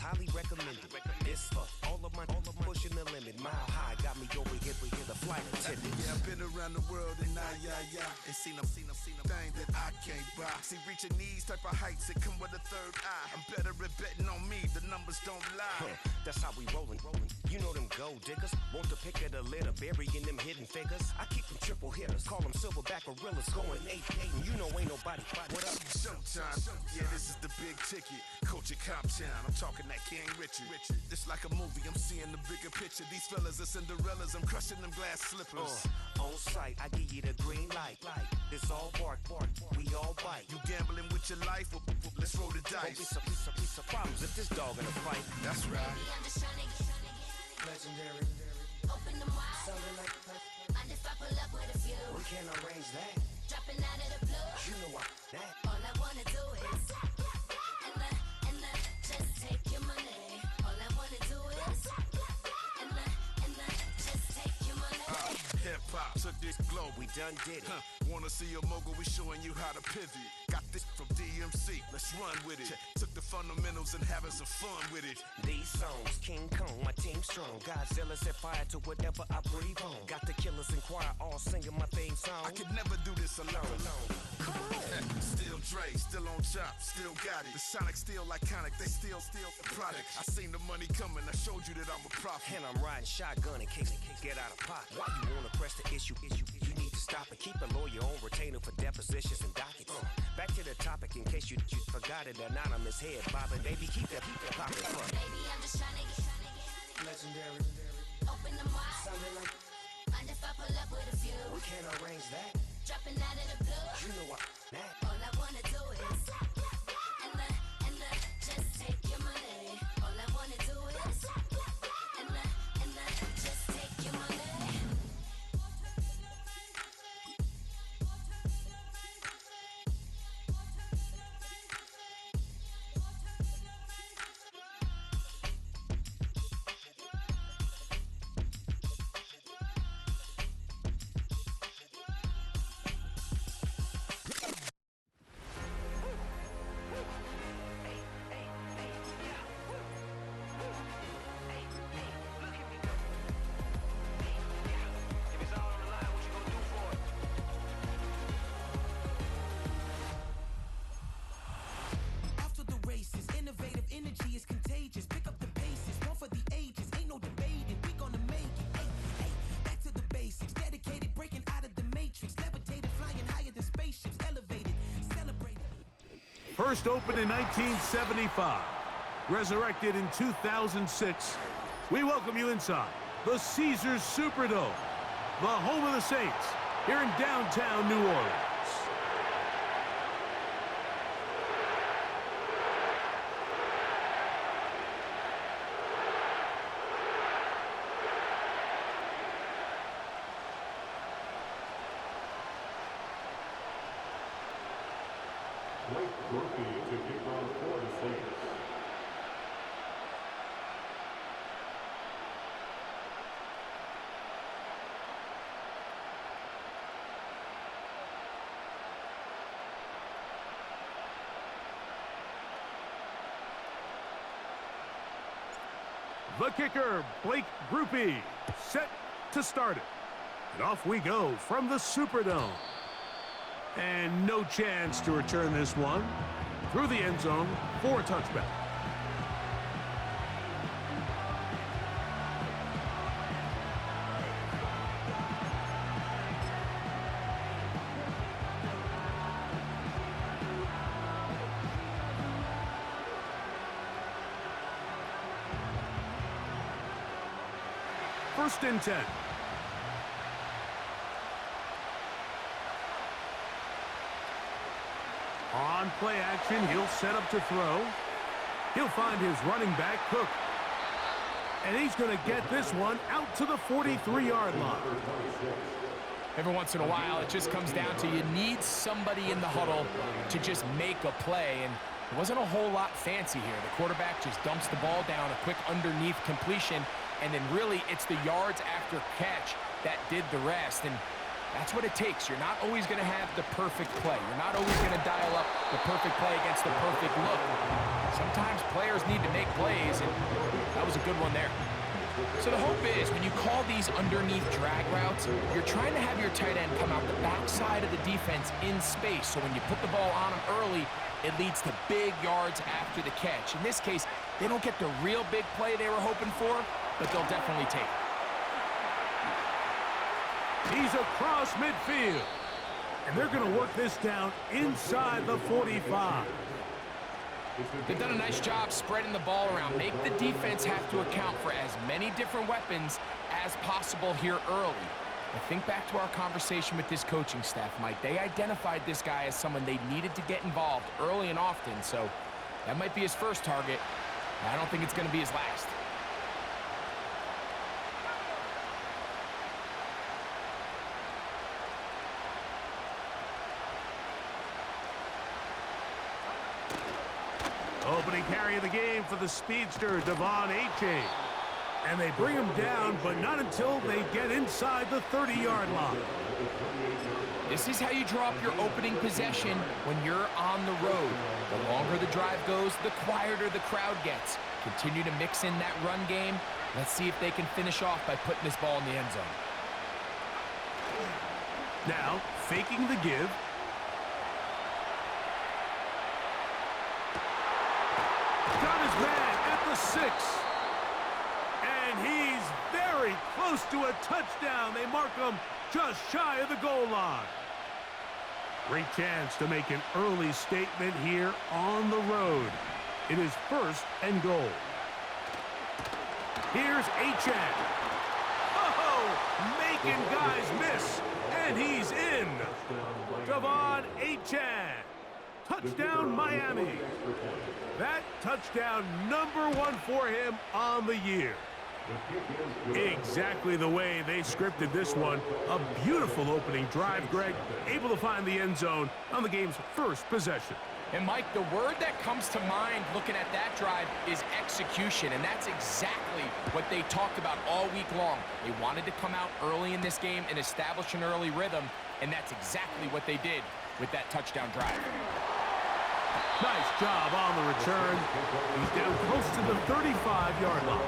highly recommended. This for all of my pushing the limit. Mile high got me over here the flight attendant. Yeah, I've been around the world and and seen them thing that I can't buy. See, reaching these type of heights, it come with a third eye. I'm better at betting on me, the numbers don't lie. That's how we rollin'. You know them gold diggers, want to pick at a litter, burying them hidden figures. I keep them triple hitters, call them silverback gorillas, going 8-8, and you know ain't nobody. What up? Showtime. Yeah, this is the big ticket. Culture Cop Town. I'm talking that King Richard. It's like a movie. I'm seeing the bigger picture. These fellas are Cinderellas. I'm crushing them glass slippers. On sight, I give you the green light. It's all bark. We all bite. You gambling with your life? Well, let's roll the dice. Don't be some problems if this dog in a fight. That's right. Baby, I'm just trying to get Legendary. open them wide. Something like that. Mind if I pull up with a few? We can't arrange that. Dropping out of the blue. You know what? That. All I wanna do is and just take your money. All I wanna do is and just take your money. Hip hop took this globe. We done did it. Wanna see a mogul? We showing you how to pivot. Got this from DMC. Let's run with it. Took the fundamentals and having some fun with it. These songs, King Kong, my team strong. Godzilla set fire to whatever I breathe on. Got the killers in choir all singing my theme song. I could never do this alone. Come on. Still Dre, still on top, still got it. The Sonic still iconic, they still the product. I seen the money coming, I showed you that I'm a prophet. And I'm riding shotgun in case get out of pocket. Why you wanna press the issue? You need to stop and keep a lawyer on retainer for depositions and dockets. Back to the topic in case you forgot it. Anonymous head bobbing, baby, keep that popping. Baby, I'm just trying to get Legendary. open them wide. Something like Mind if I pull up with a few? we can't arrange that. Dropping out of the blue. You know what? That. All I wanna do is and just take your money. All I wanna do is and just take your money. First opened in 1975, resurrected in 2006. We welcome you inside the Caesars Superdome, the home of the Saints, here in downtown New Orleans. Rookie to kick off for the Saints. The kicker, Blake Groupie, set to start it. And off we go from the Superdome. And no chance to return this one through the end zone for a touchback. First and 10. On play action, he'll set up to throw. He'll find his running back, Cook. And he's going to get this one out to the 43-yard line. Every once in a while, it just comes down to you need somebody in the huddle to just make a play. And it wasn't a whole lot fancy here. The quarterback just dumps the ball down, a quick underneath completion, and then really it's the yards after catch that did the rest. And That's what it takes. You're not always going to have the perfect play. You're not always going to dial up the perfect play against the perfect look. Sometimes players need to make plays, and that was a good one there. So the hope is when you call these underneath drag routes, you're trying to have your tight end come out the backside of the defense in space. So when you put the ball on him early, it leads to big yards after the catch. In this case, they don't get the real big play they were hoping for, but they'll definitely take it. He's across midfield. And they're going to work this down inside the 45. They've done a nice job spreading the ball around. Make the defense have to account for as many different weapons as possible here early. But think back to our conversation with this coaching staff, Mike. They identified this guy as someone they needed to get involved early and often, so that might be his first target. I don't think it's going to be his last. Opening carry of the game for the speedster, Devon Achane. And they bring him down, but not until they get inside the 30-yard line. This is how you draw up your opening possession when you're on the road. The longer the drive goes, the quieter the crowd gets. Continue to mix in that run game. Let's see if they can finish off by putting this ball in the end zone. Now, faking the give. Got his man at the 6. And he's very close to a touchdown. They mark him just shy of the goal line. Great chance to make an early statement here on the road. It is 1st and goal. Here's Achane. Oh, making guys miss. And he's in. Devon Achane. Touchdown, Miami. That touchdown #1 for him on the year. Exactly the way they scripted this one. A beautiful opening drive, Greg. Able to find the end zone on the game's first possession. And, Mike, the word that comes to mind looking at that drive is execution, and that's exactly what they talked about all week long. They wanted to come out early in this game and establish an early rhythm, and that's exactly what they did with that touchdown drive. Nice job on the return. He's down close to the 35-yard line.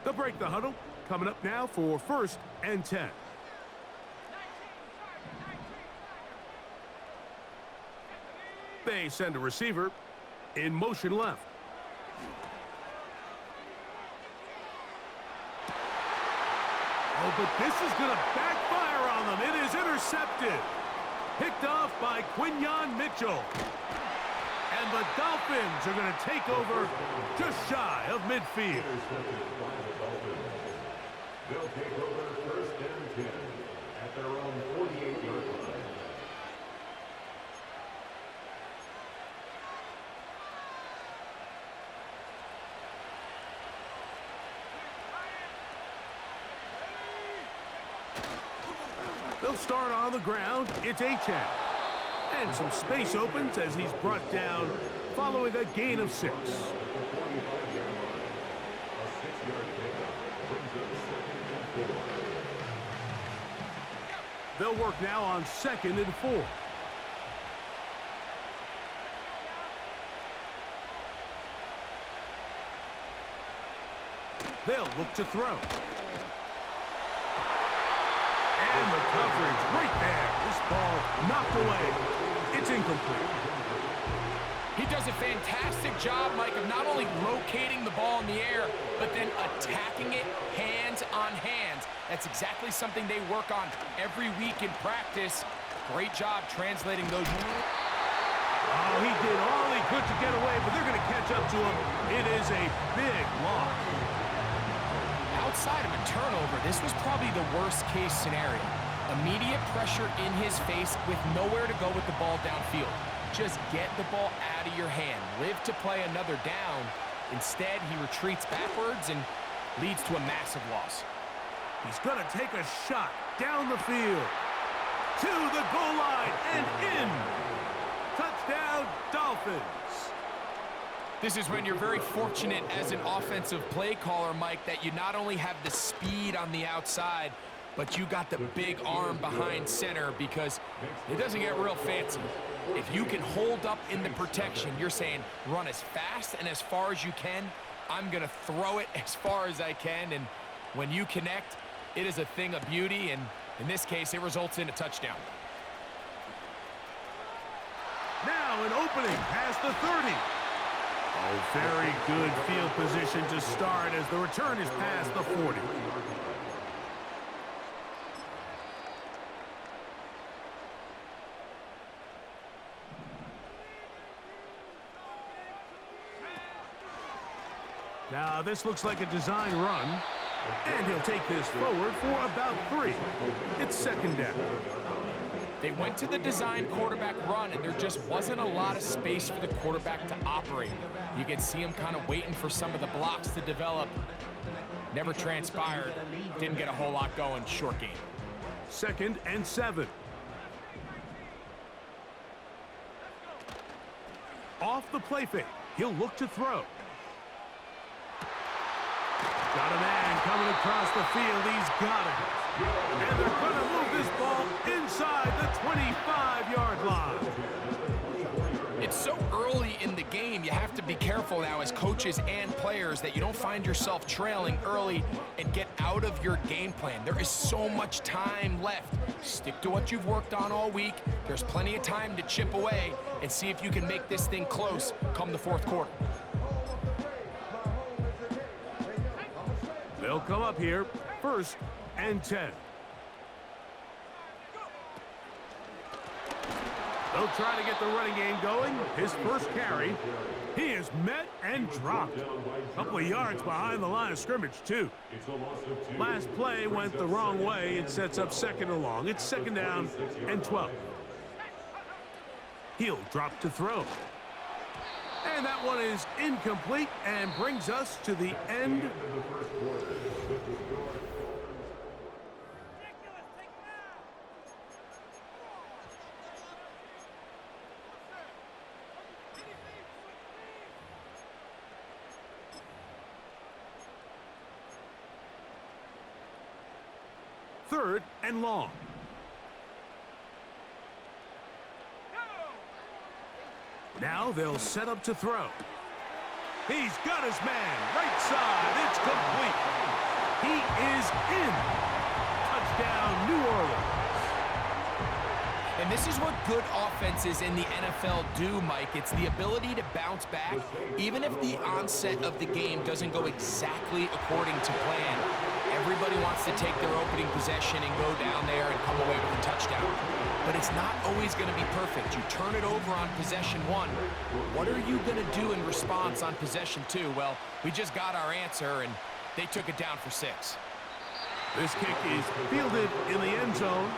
They'll break the huddle. Coming up now for 1st and 10. They send a receiver in motion left. Oh, but this is going to backfire on them. It is intercepted. Picked off by Quinyon Mitchell. And the Dolphins are going to take over just shy of midfield. They'll take over 1st and 10 at their own 48-yard line. They'll start on the ground. It's Achane. And some space opens as he's brought down following a gain of 6. They'll work now on 2nd and 4. They'll look to throw. And the coverage right there. This ball knocked away. It's incomplete. He does a fantastic job, Mike, of not only locating the ball in the air, but then attacking it hands on hands. That's exactly something they work on every week in practice. Great job translating those. Oh, he did all he could to get away, but they're going to catch up to him. It is a big loss. Outside of a turnover, this was probably the worst-case scenario. Immediate pressure in his face with nowhere to go with the ball downfield. Just get the ball out of your hand. Live to play another down. Instead, he retreats backwards and leads to a massive loss. He's going to take a shot down the field, to the goal line, and in. Touchdown, Dolphins. This is when you're very fortunate as an offensive play caller, Mike, that you not only have the speed on the outside, but you got the big arm behind center, because it doesn't get real fancy. If you can hold up in the protection, you're saying run as fast and as far as you can. I'm going to throw it as far as I can, and when you connect, it is a thing of beauty, and in this case, it results in a touchdown. Now an opening past the 30. Oh, very good field position to start as the return is past the 40. Now this looks like a design run, and he'll take this forward for about 3. It's second down. They went to the design quarterback run, and there just wasn't a lot of space for the quarterback to operate. You could see him kind of waiting for some of the blocks to develop. Never transpired. Didn't get a whole lot going. Short game. 2nd and 7. Off the play fake. He'll look to throw. Got a man coming across the field. He's got it. And they're going to move this ball inside the 25-yard line. It's so early in the game, you have to be careful now as coaches and players that you don't find yourself trailing early and get out of your game plan. There is so much time left. Stick to what you've worked on all week. There's plenty of time to chip away and see if you can make this thing close come the 4th quarter. They'll come up here, 1st and 10. They'll try to get the running game going. His first carry, he is met and dropped. A couple of yards behind the line of scrimmage, too. Last play went the wrong way. It sets up 2nd and long. It's 2nd down and 12. He'll drop to throw. And that one is incomplete and brings us to the end. Third and long. Now they'll set up to throw. He's got his man, right side, it's complete. He is in. Touchdown, New Orleans. And this is what good offenses in the NFL do, Mike. It's the ability to bounce back, even if the onset of the game doesn't go exactly according to plan. Everybody wants to take their opening possession and go down there and come away with a touchdown. But it's not always going to be perfect. You turn it over on possession 1. What are you going to do in response on possession 2? Well, we just got our answer, and they took it down for 6. This kick is fielded in the end zone,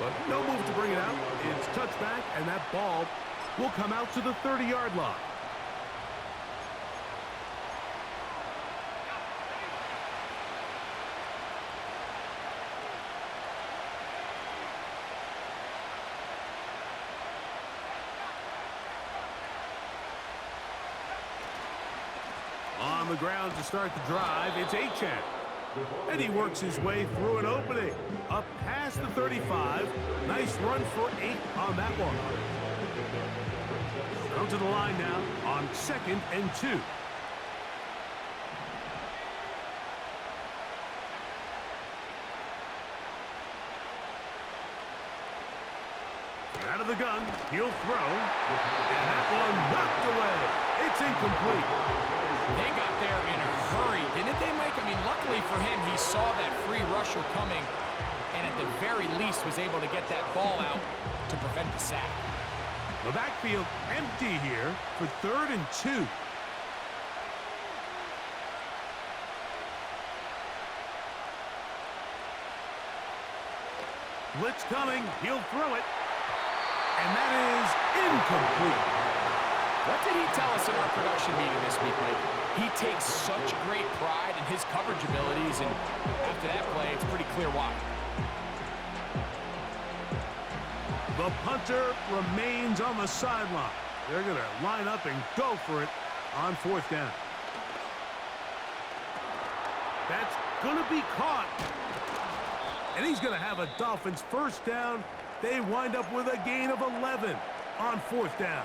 but no move to bring it out. It's touchback, and that ball will come out to the 30-yard line. On the ground to start the drive, it's Achan. And he works his way through an opening. Up past the 35. Nice run for 8 on that one. Down to the line now on 2nd and 2. Out of the gun, he'll throw. And that one knocked away. It's incomplete. They got there in a hurry, didn't they, Mike? I mean, luckily for him, he saw that free rusher coming and at the very least was able to get that ball out to prevent the sack. The backfield empty here for 3rd and 2. Blitz coming, he'll throw it. And that is incomplete. What did he tell us in our production meeting this week, Mike? He takes such great pride in his coverage abilities, and after that play, it's pretty clear why. The punter remains on the sideline. They're going to line up and go for it on 4th down. That's going to be caught. And he's going to have a Dolphins first down. They wind up with a gain of 11 on 4th down.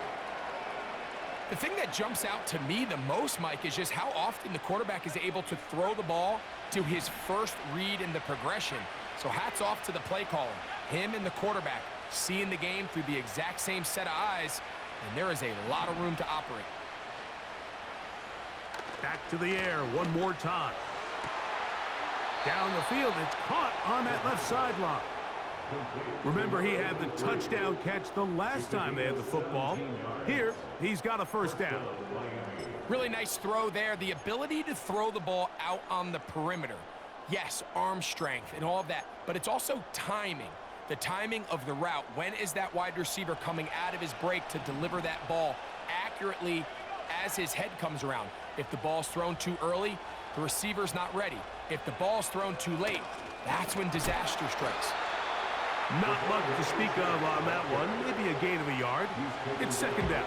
The thing that jumps out to me the most, Mike, is just how often the quarterback is able to throw the ball to his first read in the progression. So hats off to the play caller. Him and the quarterback seeing the game through the exact same set of eyes, and there is a lot of room to operate. Back to the air one more time. Down the field, it's caught on that left sideline. Remember, he had the touchdown catch the last time they had the football. Here, he's got a first down. Really nice throw there. The ability to throw the ball out on the perimeter. Yes, arm strength and all of that, but it's also timing. The timing of the route. When is that wide receiver coming out of his break to deliver that ball accurately as his head comes around? If the ball's thrown too early, the receiver's not ready. If the ball's thrown too late, that's when disaster strikes. Not much to speak of on that one. Maybe a gain of a yard. It's 2nd down.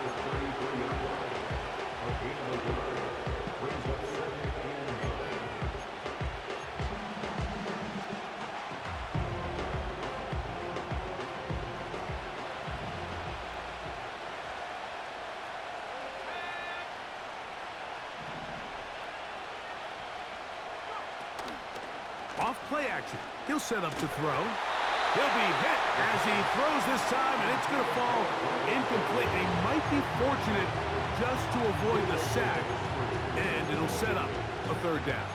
Off play action. He'll set up to throw. He'll be hit as he throws this time, and it's going to fall incomplete. They might be fortunate just to avoid the sack, and it'll set up a 3rd down.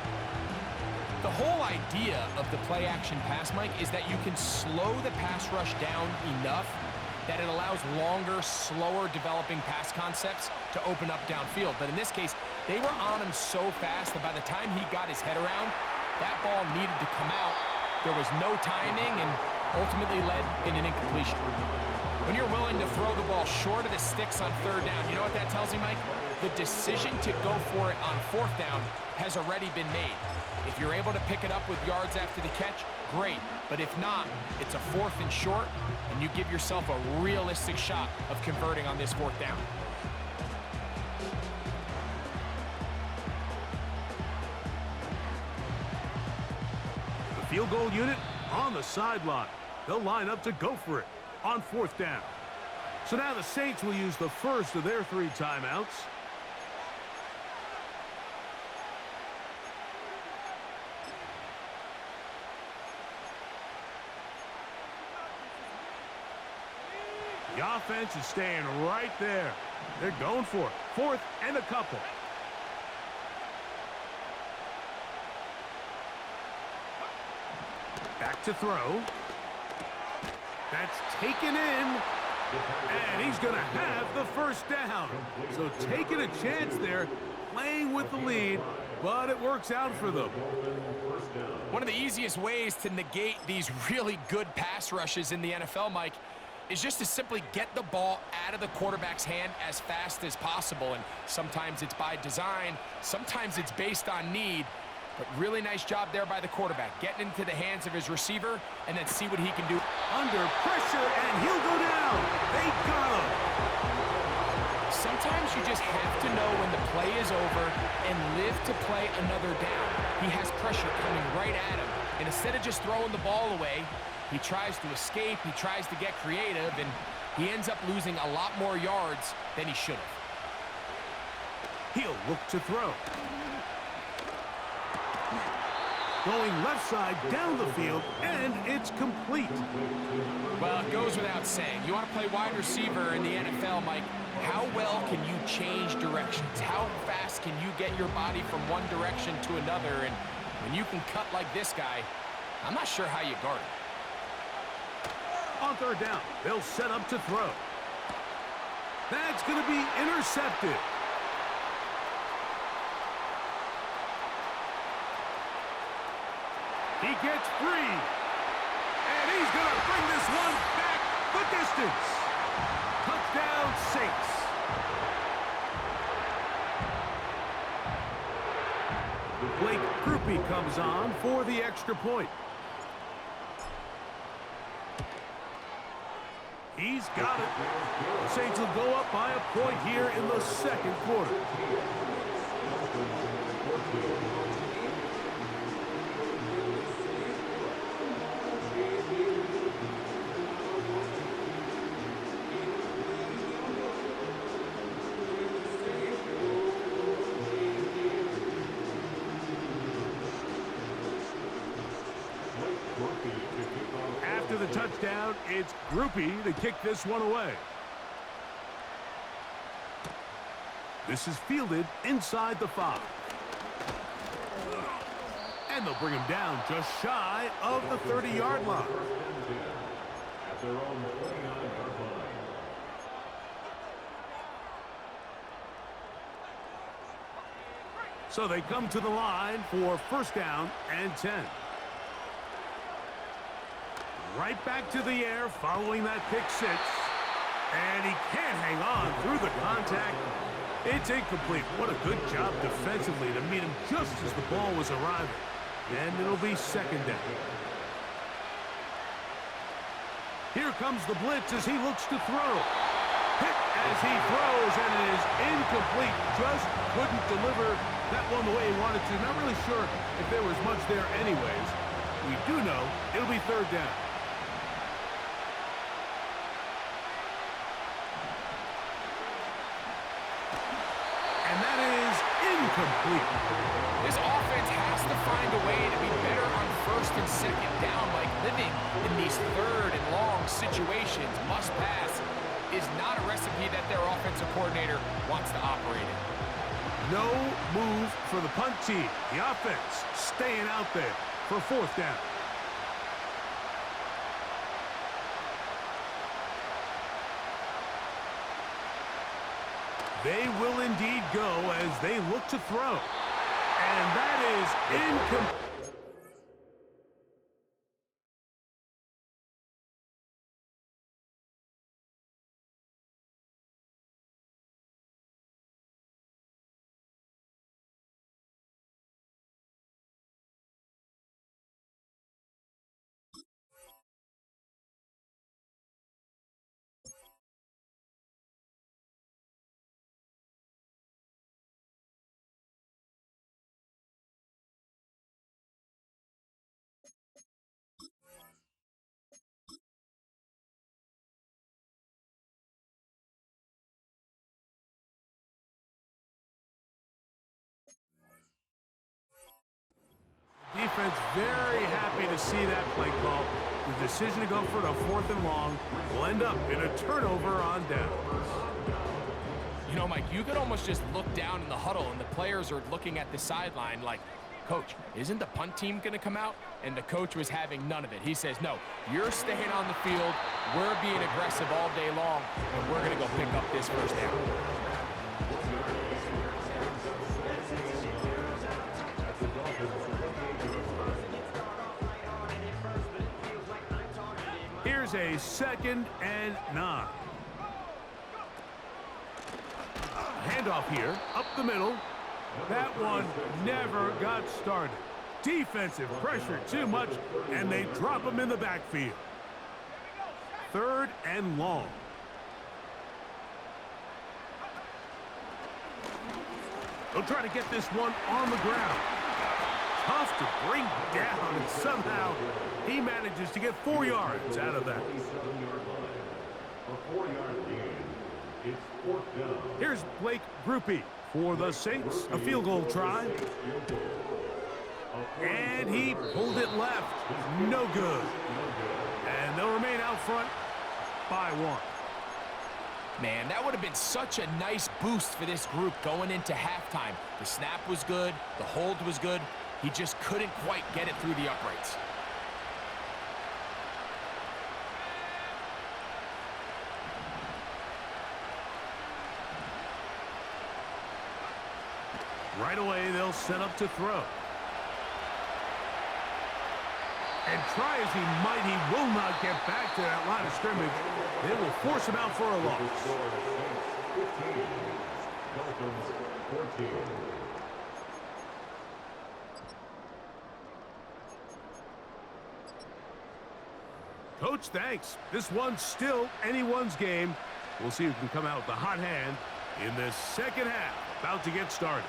The whole idea of the play-action pass, Mike, is that you can slow the pass rush down enough that it allows longer, slower developing pass concepts to open up downfield. But in this case, they were on him so fast that by the time he got his head around, that ball needed to come out. There was no timing and ultimately led in an incompletion. When you're willing to throw the ball short of the sticks on 3rd down, you know what that tells you, Mike? The decision to go for it on 4th down has already been made. If you're able to pick it up with yards after the catch, great. But if not, it's a 4th and short, and you give yourself a realistic shot of converting on this 4th down. The field goal unit on the sideline. They'll line up to go for it on 4th down. So now the Saints will use the first of their 3 timeouts. The offense is staying right there. They're going for it. 4th and a couple. Back to throw. That's taken in. And he's going to have the first down. So taking a chance there, playing with the lead, but it works out for them. One of the easiest ways to negate these really good pass rushes in the NFL, Mike, is just to simply get the ball out of the quarterback's hand as fast as possible. And sometimes it's by design, sometimes it's based on need. But really nice job there by the quarterback, getting into the hands of his receiver and then see what he can do. Under pressure, and he'll go down. They got him. Sometimes you just have to know when the play is over and live to play another down. He has pressure coming right at him. And instead of just throwing the ball away, he tries to escape, he tries to get creative, and he ends up losing a lot more yards than he should have. He'll look to throw. Going left side down the field, and it's complete. Well, it goes without saying. You want to play wide receiver in the NFL, Mike, how well can you change directions? How fast can you get your body from one direction to another? And when you can cut like this guy, I'm not sure how you guard him. On 3rd down, they'll set up to throw. That's going to be intercepted. He gets free. And he's going to bring this one back the distance. Touchdown, Saints. Blake Groupie comes on for the extra point. He's got it. The Saints will go up by a point here in the second quarter. After the touchdown, it's Groupie to kick this one away. This is fielded inside the 5. And they'll bring him down just shy of the 30-yard line. At their own 29-yard line. So they come to the line for first down and 10. Right back to the air following that pick 6. And he can't hang on through the contact. It's incomplete. What a good job defensively to meet him just as the ball was arriving. And it'll be second down. Here comes the blitz as he looks to throw. Hit as he throws, and it is incomplete. Just couldn't deliver that one the way he wanted to. Not really sure if there was much there anyways. We do know it'll be third down. And that is incomplete. This offense has to find a way to be better on first and second down, like living in these third and long situations. Must pass is not a recipe that their offensive coordinator wants to operate in. No move for the punt team. The offense staying out there for fourth down. They will indeed go as they look to throw. And that is incomplete. Defense very happy to see that play call. The decision to go for it on fourth and long will end up in a turnover on downs. You know, Mike, you could almost just look down in the huddle and the players are looking at the sideline like, Coach, isn't the punt team going to come out? And the coach was having none of it. He says, no, you're staying on the field. We're being aggressive all day long, and we're going to go pick up this first down. Here's a 2nd and 9. Handoff here, up the middle. That one never got started. Defensive pressure too much, and they drop him in the backfield. 3rd and long. They'll try to get this one on the ground. Tough to bring down, and somehow he manages to get 4 yards out of that. A 4-yard gain. It's fourth down. Here's Blake Groupie for the Saints. A field goal try. And he pulled it left. No good. And they'll remain out front by 1. Man, that would have been such a nice boost for this group going into halftime. The snap was good. The hold was good. He just couldn't quite get it through the uprights. Right away, they'll set up to throw. And try as he might, he will not get back to that line of scrimmage. They will force him out for a loss. 15. Dolphins 14. Coach, thanks. This one's still anyone's game. We'll see who can come out with the hot hand in this second half. About to get started.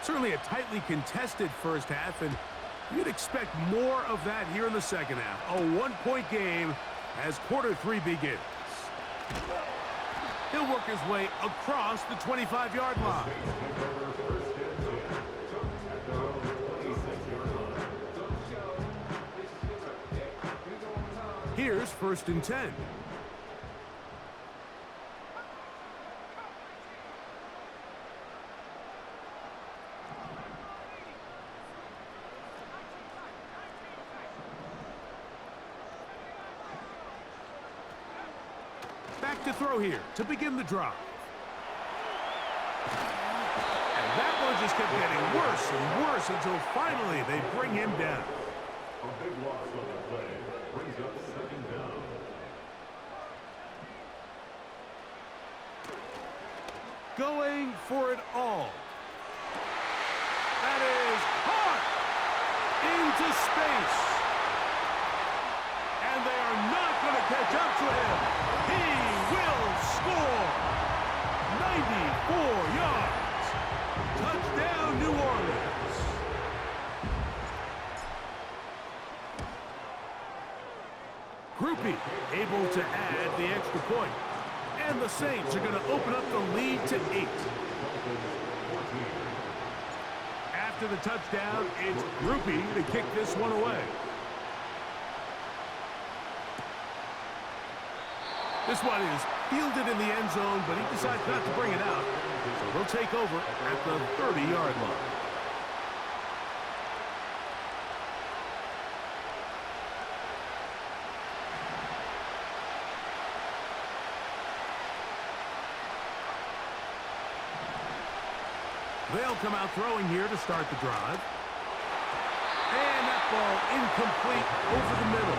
Certainly a tightly contested first half, and you'd expect more of that here in the second half. A one-point game as quarter 3 begins. He'll work his way across the 25-yard line. Here's 1st and 10. Back to throw here to begin the drive. And that one just kept getting worse and worse until finally they bring him down. A big loss on the play. Brings up 2nd down. Going for it all. That is hard into space. And they are not going to catch up to him. He will score. 94 yards. Touchdown, New Orleans. Groupie able to add the extra point. And the Saints are going to open up the lead to 8. After the touchdown, it's Groupie to kick this one away. This one is fielded in the end zone, but he decides not to bring it out. So they'll take over at the 30-yard line. They'll come out throwing here to start the drive. And that ball incomplete over the middle.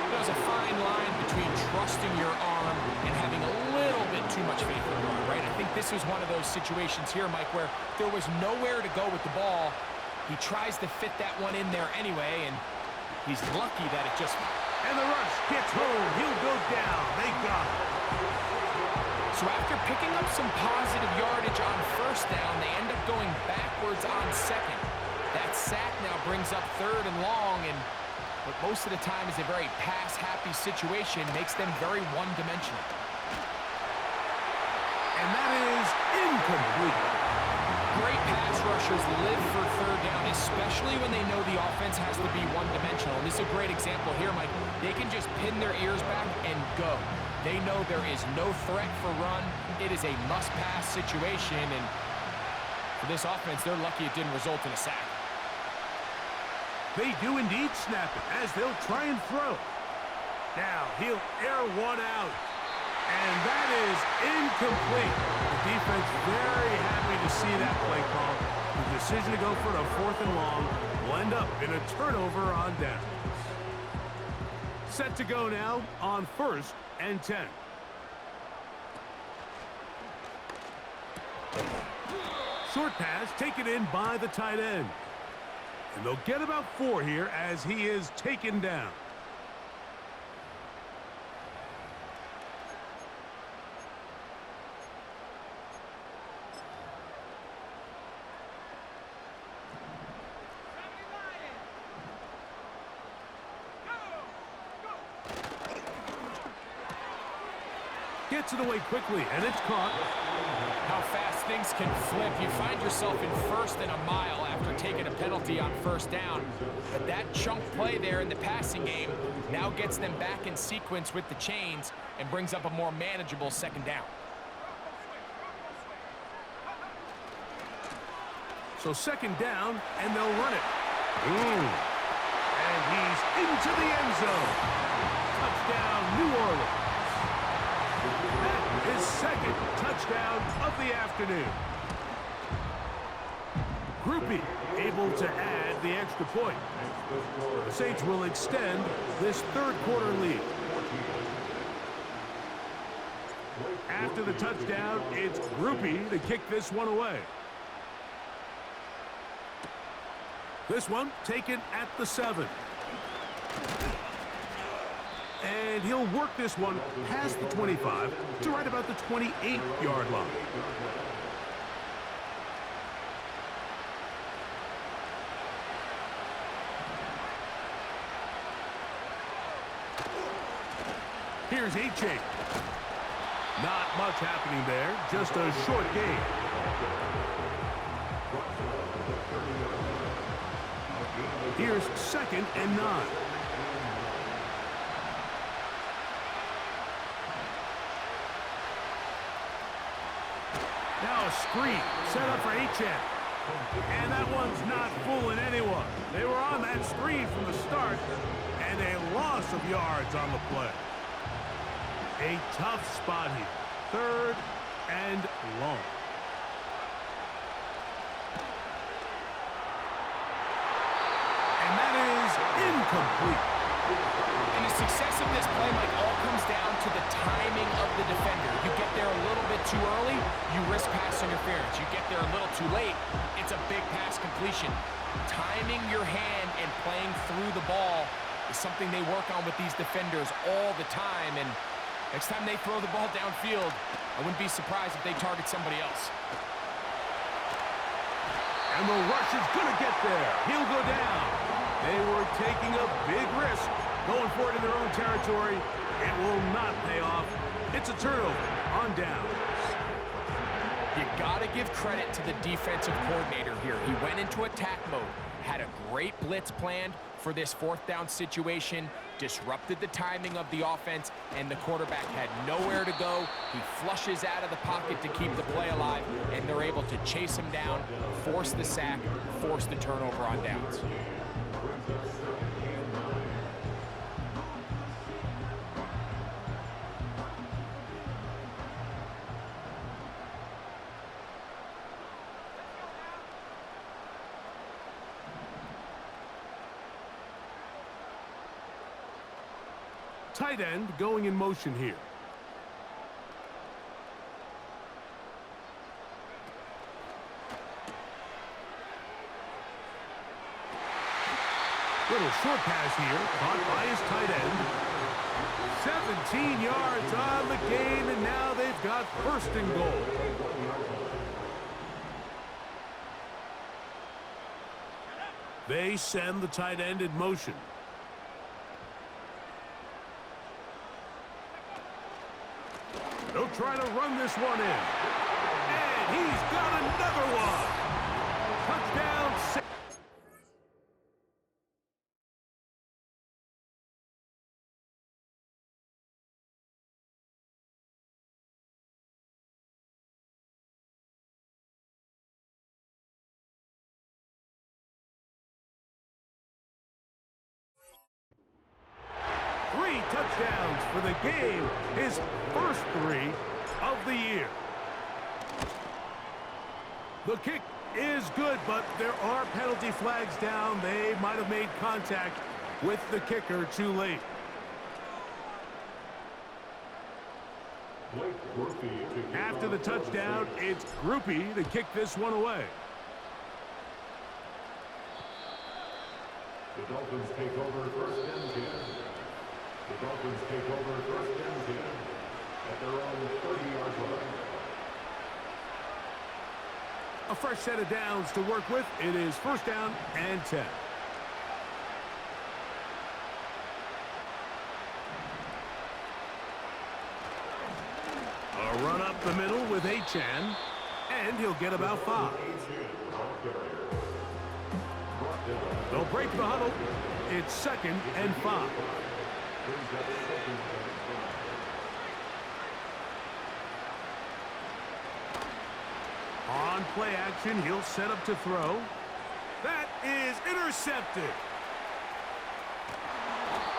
There's a fine line between trusting your arm and having a little bit too much faith in your arm, right? I think this was one of those situations here, Mike, where there was nowhere to go with the ball. He tries to fit that one in there anyway, and he's lucky that it just... And the rush gets home. He'll go down. They got it. So after picking up some positive yardage on 1st down, they end up going backwards on 2nd. That sack now brings up 3rd and long, and what most of the time is a very pass-happy situation makes them very one-dimensional. And that is incomplete. Great pass rushers live for 3rd down, especially when they know the offense has to be one-dimensional. And this is a great example here, Mike. They can just pin their ears back and go. They know there is no threat for run. It is a must-pass situation, and for this offense, they're lucky it didn't result in a sack. They do indeed snap it as they'll try and throw. Now he'll air one out. And that is incomplete. The defense very happy to see that play call. The decision to go for it on 4th and long will end up in a turnover on downs. Set to go now on 1st and 10. Short pass taken in by the tight end. And they'll get about 4 here as he is taken down. Gets it away quickly, and it's caught. How fast things can flip. You find yourself in 1st and a mile after taking a penalty on 1st down. But that chunk play there in the passing game now gets them back in sequence with the chains and brings up a more manageable 2nd down. So 2nd down, and they'll run it. And he's into the end zone. Touchdown, New Orleans. That is 2nd touchdown of the afternoon. Groupie able to add the extra point. The Saints will extend this 3rd quarter lead. After the touchdown, it's Groupie to kick this one away. This one taken at the 7. And he'll work this one past the 25 to right about the 28-yard line. Here's H.A. Not much happening there, just a short gain. Here's 2nd and 9. Now a screen set up for H.A. And that one's not fooling anyone. They were on that screen from the start, and a loss of yards on the play. A tough spot here. 3rd and long. And that is incomplete. And the success of this play, Mike, all comes down to the timing of the defender. You get there a little bit too early, you risk pass interference. You get there a little too late, it's a big pass completion. Timing your hand and playing through the ball is something they work on with these defenders all the time. And next time they throw the ball downfield, I wouldn't be surprised if they target somebody else. And the rush is going to get there. He'll go down. They were taking a big risk going for it in their own territory. It will not pay off. It's a turnover on downs. You got to give credit to the defensive coordinator here. He went into attack mode, had a great blitz planned for this 4th down situation, disrupted the timing of the offense, and the quarterback had nowhere to go. He flushes out of the pocket to keep the play alive, and they're able to chase him down, force the sack, force the turnover on downs. Tight end going in motion here. Little short pass here, caught by his tight end. 17 yards on the gain, and now they've got 1st and goal. They send the tight end in motion. They'll try to run this one in. And he's got another one. Touchdown. 3 touchdowns for the game, his first 3 of the year. The kick is good, but there are penalty flags down. They might have made contact with the kicker too late. After the touchdown, it's Groupie to kick this one away. The Dolphins take over 1st and 10. The Dolphins take over 1st and 10 at their own 30-yard line. A fresh set of downs to work with. It is 1st down and 10. A run up the middle with Achan, and he'll get about 5. They'll break the huddle. It's 2nd and 5. On play action, he'll set up to throw. That is intercepted.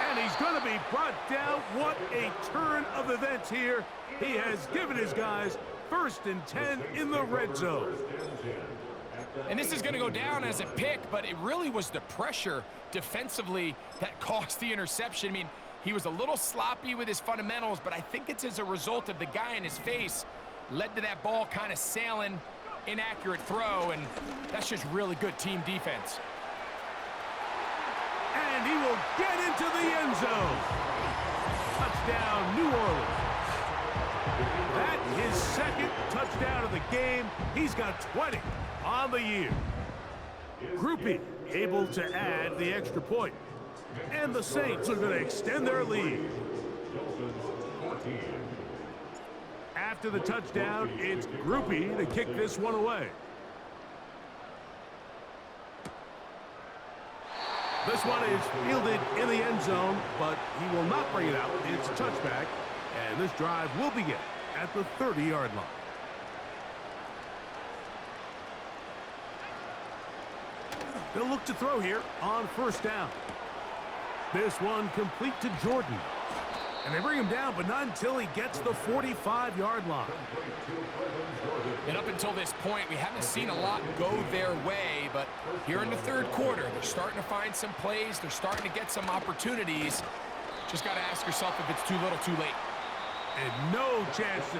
And he's going to be brought down. What a turn of events here. He has given his guys 1st and 10 in the red zone. And this is going to go down as a pick, but it really was the pressure defensively that cost the interception. I mean, He was a little sloppy with his fundamentals, but I think it's as a result of the guy in his face led to that ball kind of sailing, inaccurate throw, and that's just really good team defense. And he will get into the end zone. Touchdown, New Orleans. That his second touchdown of the game. He's got 20 on the year. Groupie able to add the extra point. And the Saints are going to extend their lead. After the touchdown, it's Groupie to kick this one away. This one is fielded in the end zone, but he will not bring it out. It's touchback, and this drive will begin at the 30-yard line. They'll look to throw here on first down. This one complete to Jordan. And they bring him down, but not until he gets the 45-yard line. And up until this point, we haven't seen a lot go their way, but here in the third quarter, they're starting to find some plays. They're starting to get some opportunities. Just got to ask yourself if it's too little, too late. And no chance to...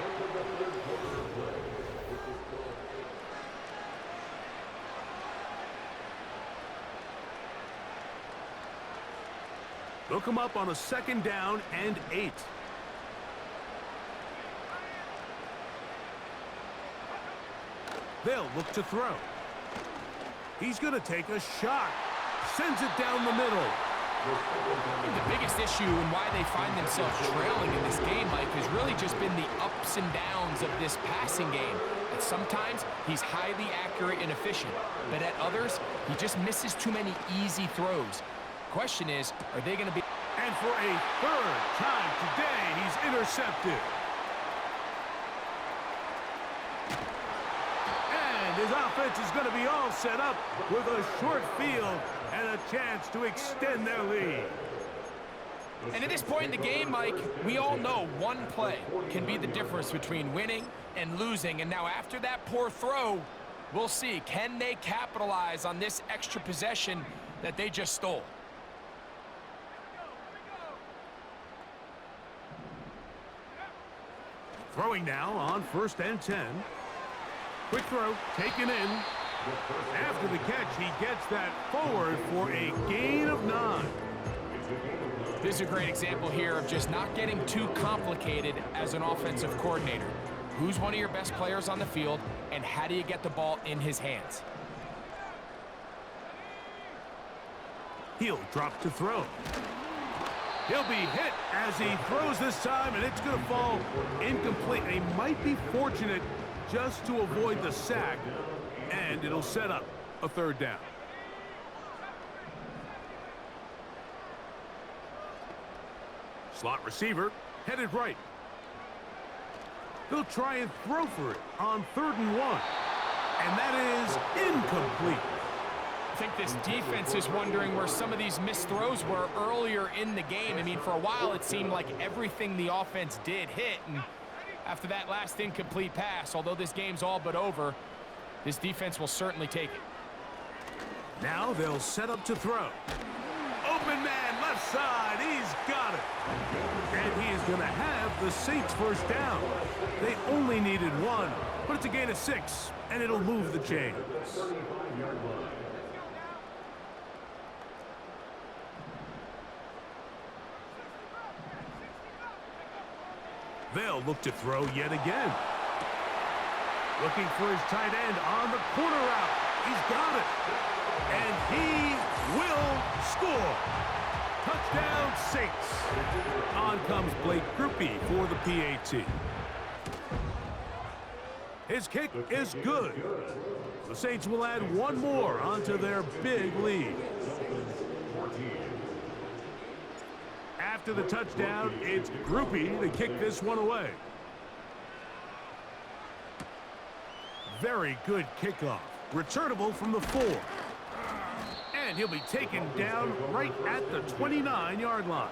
They'll come up on a second down and 8. They'll look to throw. He's going to take a shot. Sends it down the middle. I think the biggest issue and why they find themselves trailing in this game, Mike, has really just been the ups and downs of this passing game. And sometimes he's highly accurate and efficient, but at others, he just misses too many easy throws. Question is, are they going to be... And for a third time today, he's intercepted. And his offense is going to be all set up with a short field and a chance to extend their lead. And at this point in the game, Mike, we all know one play can be the difference between winning and losing. And now after that poor throw, we'll see, can they capitalize on this extra possession that they just stole? Throwing now on 1st and 10. Quick throw, taken in. After the catch, he gets that forward for a gain of 9. This is a great example here of just not getting too complicated as an offensive coordinator. Who's one of your best players on the field, and how do you get the ball in his hands? He'll drop to throw. He'll be hit as he throws this time, and it's going to fall incomplete. He might be fortunate just to avoid the sack, and it'll set up a third down. Slot receiver headed right. They'll try and throw for it on 3rd and 1, and that is incomplete. I think this defense is wondering where some of these missed throws were earlier in the game. I mean, for a while it seemed like everything the offense did hit, and after that last incomplete pass, although this game's all but over, this defense will certainly take it. Now they'll set up to throw. Open man, left side, he's got it. And he is going to have the Saints first down. They only needed 1, but it's a gain of 6, and it'll move the chains. They'll look to throw yet again. Looking for his tight end on the corner route. He's got it. And he will score. Touchdown, Saints. On comes Blake Groupie for the PAT. His kick is good. The Saints will add 1 more onto their big lead. After the touchdown, it's Groupie to kick this one away. Very good kickoff. Returnable from the 4. And he'll be taken down right at the 29-yard line.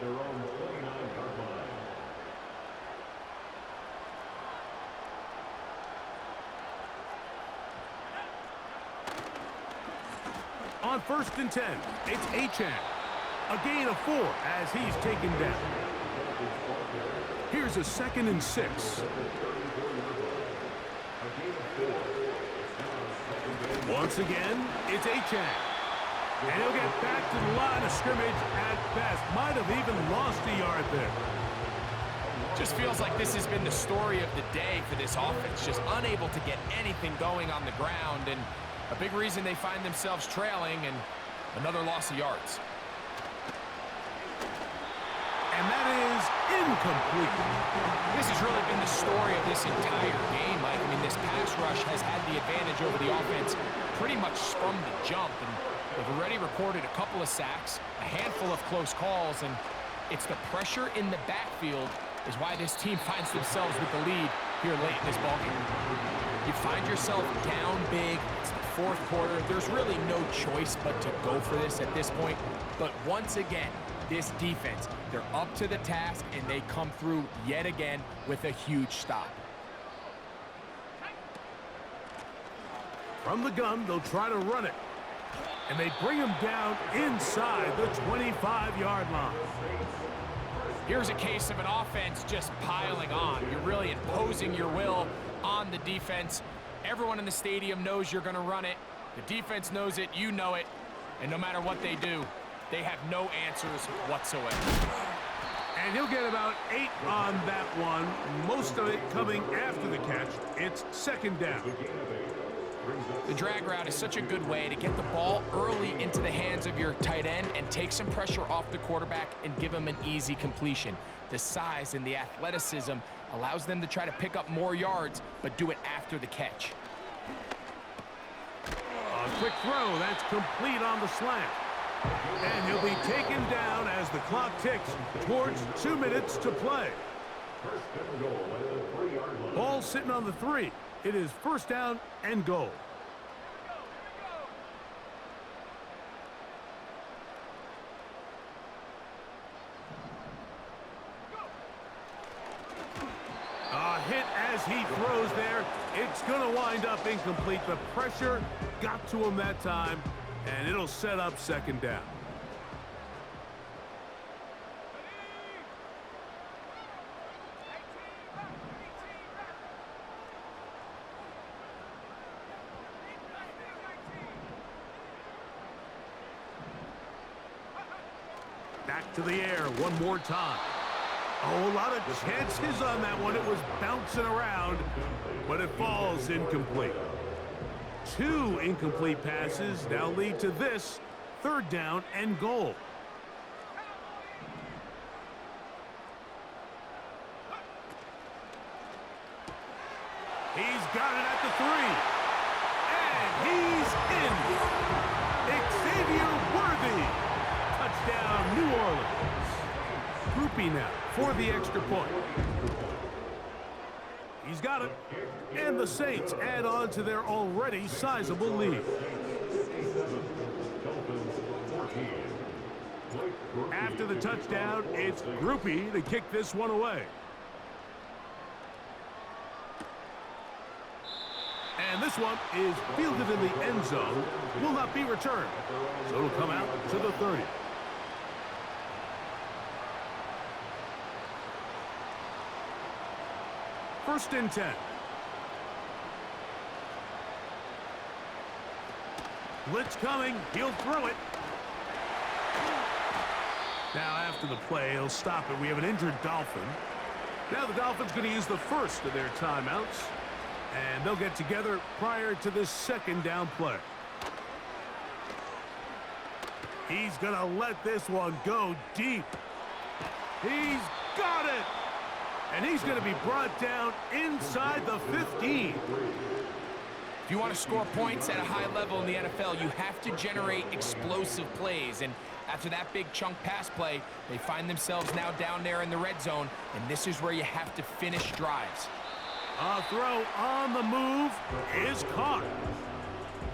On 1st and 10, it's Achane. A gain of 4 as he's taken down. Here's a 2nd and 6. Once again, it's Achane. And he'll get back to the line of scrimmage at best. Might have even lost a yard there. Just feels like this has been the story of the day for this offense. Just unable to get anything going on the ground. And a big reason they find themselves trailing and another loss of yards. And that is incomplete. This has really been the story of this entire game, Mike. I mean, this pass rush has had the advantage over the offense pretty much from the jump. And they've already recorded a couple of sacks, a handful of close calls, and it's the pressure in the backfield is why this team finds themselves with the lead here late in this ballgame. You find yourself down big. It's the fourth quarter. There's really no choice but to go for this at this point. But once again, this defense, they're up to the task, and they come through yet again with a huge stop. From the gun, they'll try to run it. And they bring him down inside the 25-yard line. Here's a case of an offense just piling on. You're really imposing your will on the defense. Everyone in the stadium knows you're going to run it. The defense knows it, you know it. And no matter what they do, they have no answers whatsoever. And he'll get about 8 on that one, most of it coming after the catch. It's 2nd down. The drag route is such a good way to get the ball early into the hands of your tight end and take some pressure off the quarterback and give him an easy completion. The size and the athleticism allows them to try to pick up more yards, but do it after the catch. A quick throw, that's complete on the slant. And he'll be taken down as the clock ticks towards 2 minutes to play. Ball sitting on the 3. It is 1st down and goal. A hit as he throws there. It's going to wind up incomplete. The pressure got to him that time, and it'll set up 2nd down. Back to the air one more time. Oh, a lot of chances on that one. It was bouncing around, but it falls incomplete. 2 incomplete passes now lead to this 3rd down and goal. He's got it at the 3. And he's in. Xavier Worthy. Touchdown, New Orleans. Groupie now for the extra point. He's got it. And the Saints add on to their already sizable lead. After the touchdown, it's Groupie to kick this one away. And this one is fielded in the end zone. Will not be returned. So it'll come out to the 30. 1st and 10. Blitz coming. He'll throw it. Now after the play, he'll stop it. We have an injured Dolphin. Now the Dolphins going to use the first of their timeouts. And they'll get together prior to this 2nd down play. He's going to let this one go deep. He's got it. And he's going to be brought down inside the 15. If you want to score points at a high level in the NFL, you have to generate explosive plays. And after that big chunk pass play, they find themselves now down there in the red zone. And this is where you have to finish drives. A throw on the move is caught.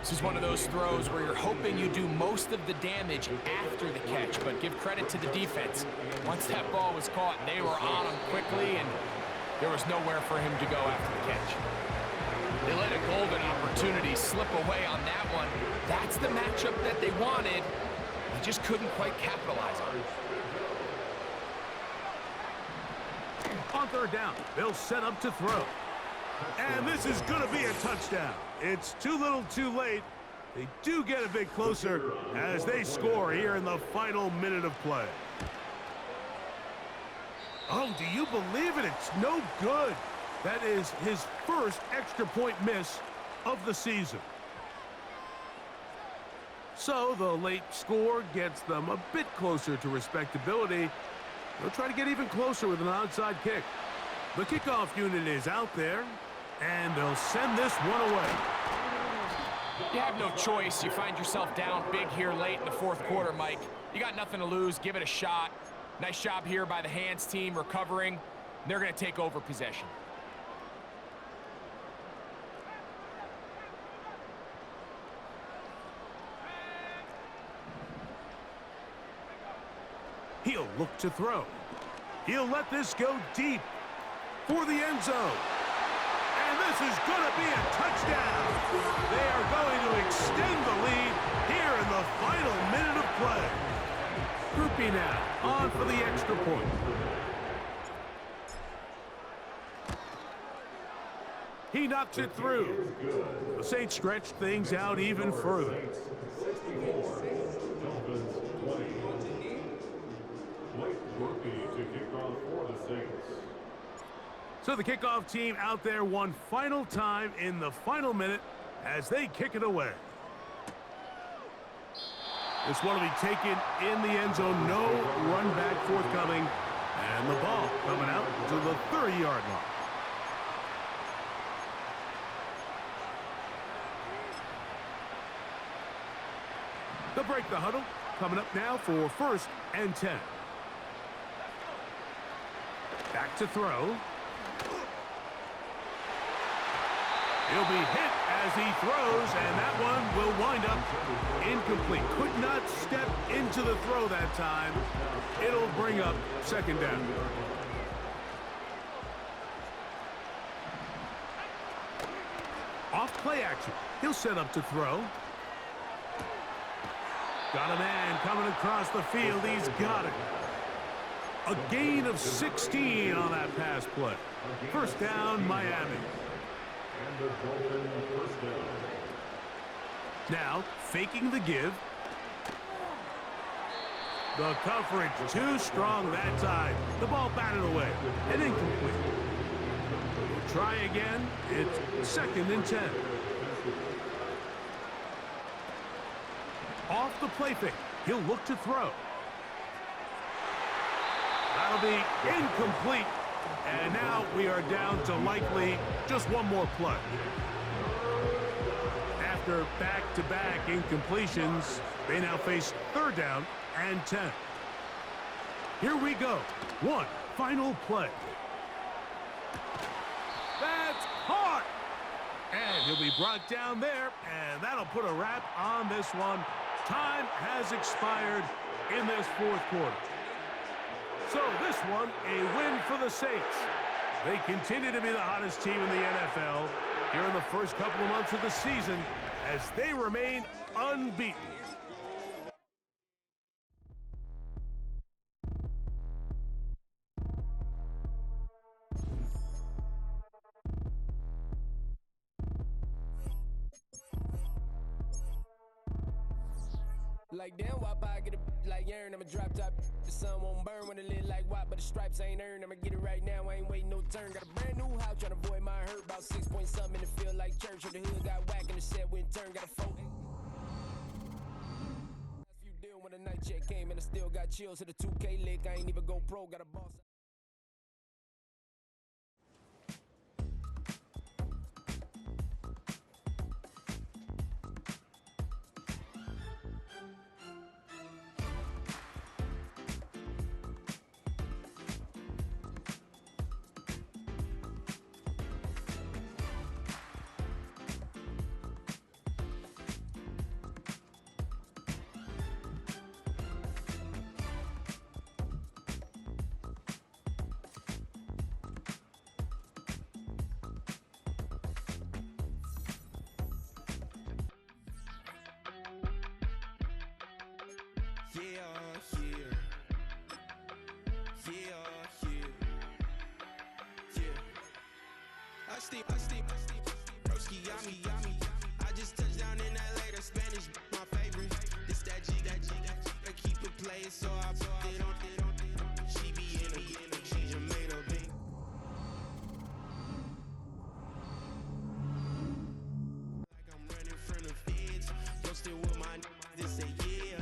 This is one of those throws where you're hoping you do most of the damage after the catch, but give credit to the defense. Once that ball was caught, they were on him quickly, and there was nowhere for him to go after the catch. They let a golden opportunity slip away on that one. That's the matchup that they wanted, He just couldn't quite capitalize on it. On third down, they'll set up to throw. And this is going to be a touchdown. It's too little too late. They do get a bit closer as they score here in the final minute of play. Oh, do you believe it? It's no good. That is his first extra point miss of the season. So the late score gets them a bit closer to respectability. They'll try to get even closer with an onside kick. The kickoff unit is out there, and they'll send this one away. You have no choice. You find yourself down big here late in the fourth quarter, Mike. You got nothing to lose. Give it a shot. Nice job here by the hands team recovering. They're going to take over possession. He'll look to throw. He'll let this go deep for the end zone. And this is going to be a touchdown. They are going to extend the lead here in the final minute of play. Groupie now on for the extra point. He knocks it through. The Saints stretch things out even further. So the kickoff team out there one final time in the final minute as they kick it away. This one will be taken in the end zone. No run back forthcoming. And the ball coming out to the 30-yard line. They'll break the huddle. Coming up now for 1st and 10. Back to throw. He'll be hit as he throws, and that one will wind up incomplete. Could not step into the throw that time. It'll bring up 2nd down. Off play action. He'll set up to throw. Got a man coming across the field. He's got it. A gain of 16 on that pass play. 1st down, Miami. Now, faking the give. The coverage too strong that time. The ball batted away and incomplete. We'll try again. It's 2nd and 10. Off the play fake. He'll look to throw. That'll be incomplete. And now we are down to likely just one more play. After back-to-back incompletions, they now face 3rd down and 10. Here we go. One final play. That's caught. And he'll be brought down there, and that'll put a wrap on this one. Time has expired in this 4th quarter. So this one, a win for the Saints. They continue to be the hottest team in the NFL here in the first couple of months of the season as they remain unbeaten. Like damn, wop, I get a like urn, I'ma drop top. The sun won't burn when it lit like wop, but the stripes ain't earned. I'ma get it right now, I ain't waiting no turn. Got a brand new house, tryna avoid my hurt. About 6 point something in the field like church. Or the hood got whack and the set went turn. Got a phone. Few deal when the night check came and I still got chills to the 2K lick. I ain't even go pro, got a boss. Broski, yummy. I just touched down in LA, the Spanish, my favorite. This that G, I keep it playing, so I put it on. She be in it, she just made a beat. Like I'm running from the feds, posted with my they say yeah.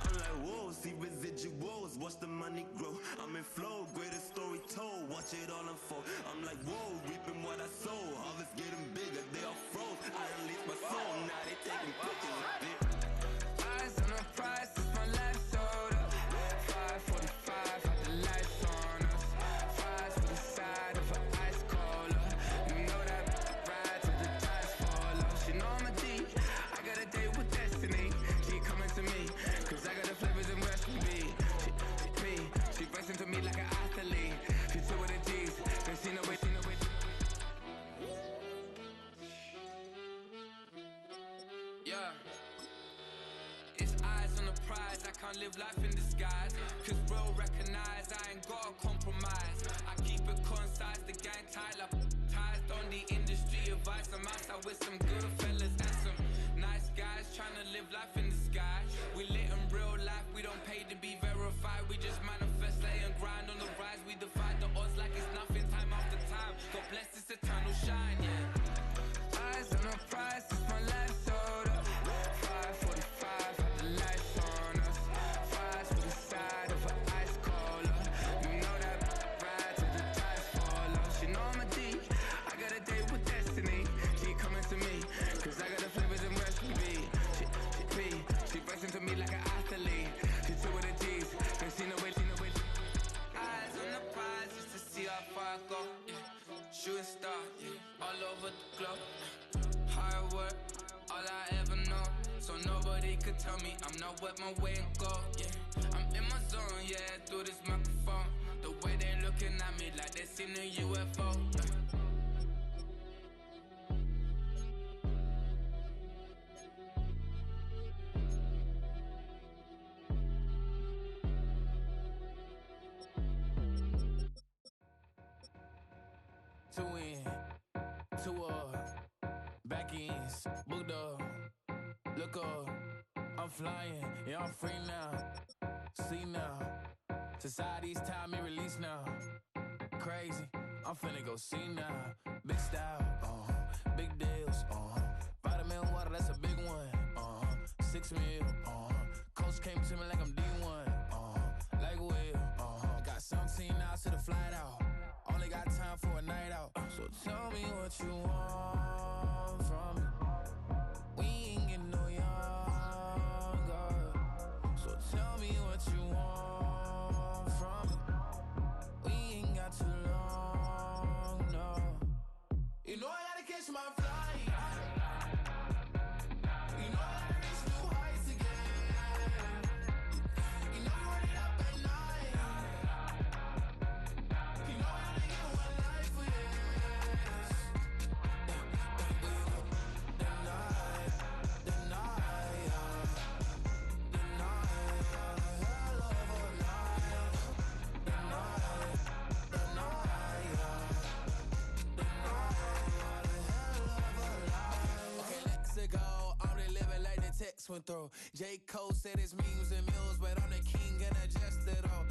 I'm like, whoa, see residuals, watch the money grow. I'm in flow, greatest story told, watch it all unfold. I'm like, whoa, reaping what I sow, harvest getting bigger, they all froze. I unleashed my soul, now they taking pictures of it. Eyes on the prize, it's my life sold up. 5:45, had the lights on us. Fries for the side of an ice cola. You know that ride till the tires fall off. She know I'm a D, I got a date with destiny. She coming to me, cause I got the flavors and recipe. She breaks into me like an athlete. She two with the G's, then she know it. Yeah. It's eyes on the prize, I can't live life in disguise. Cause bro recognize I ain't gotta compromise. I keep it concise, the gang tied up. Ties on the industry advice. I'm outside with some good fellas and some nice guys trying to live life in disguise. We lit in real life, we don't pay to be verified. We just manifest, lay and grind on the rise. We defy the odds like it's nothing, time after time. God bless this eternal shine, yeah. Eyes on the prize, it's my life sold up. 5:45, had the lights on us. Fries for the side of an ice cola. You know that ride till the tires fall off. She know I'm a D, I got a date with destiny. She coming to me, cause I got the flavors and recipe. She breaks into me like an athlete. She two with the G's, then she know it. Eyes on the prize just to see how far I go. Yeah. Shooting star, yeah. All over the globe. Hard work, all I ever know. So nobody could tell me I'm not wet my way and go. Yeah, I'm in my zone, yeah, through this microphone. The way they looking at me like they seen a UFO. Two in, two up, back ends, booked up, look up, I'm flying, yeah, I'm free now, see now, society's time me release now, crazy, I'm finna go see now, big style, big deals, vitamin water, that's a big one, 6 mil, coach came to me like I'm D1, like Will, got 17 hours to the flight out. Only got time for a night out. So tell me what you want from me. We ain't getting no younger. So tell me what you want from me. We ain't got too long, no. You know I gotta catch my flight. You know I gotta reach new heights again. You know you run it up at night. You know I only get one life for this. Okay, let's go. I'm the living like the text went through. J. Cole said it's memes and mills, but I'm the king and adjusted all.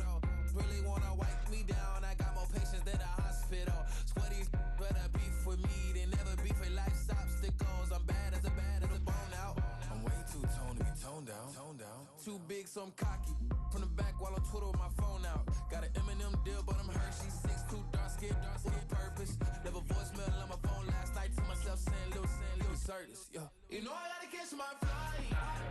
Really wanna wipe me down. I got more patience than a hospital. Sweaties better beef with me than never beef with life's obstacles. I'm bad as a bone out. I'm way too toned to be toned down. Too big, so I'm cocky. From the back while I'm Twitter with my phone out. Got an Eminem deal, but I'm Hershey. 6'2", dark skin with purpose. Never voicemail on my phone last night to myself saying, Lil Curtis, yeah. You know I gotta catch my flight.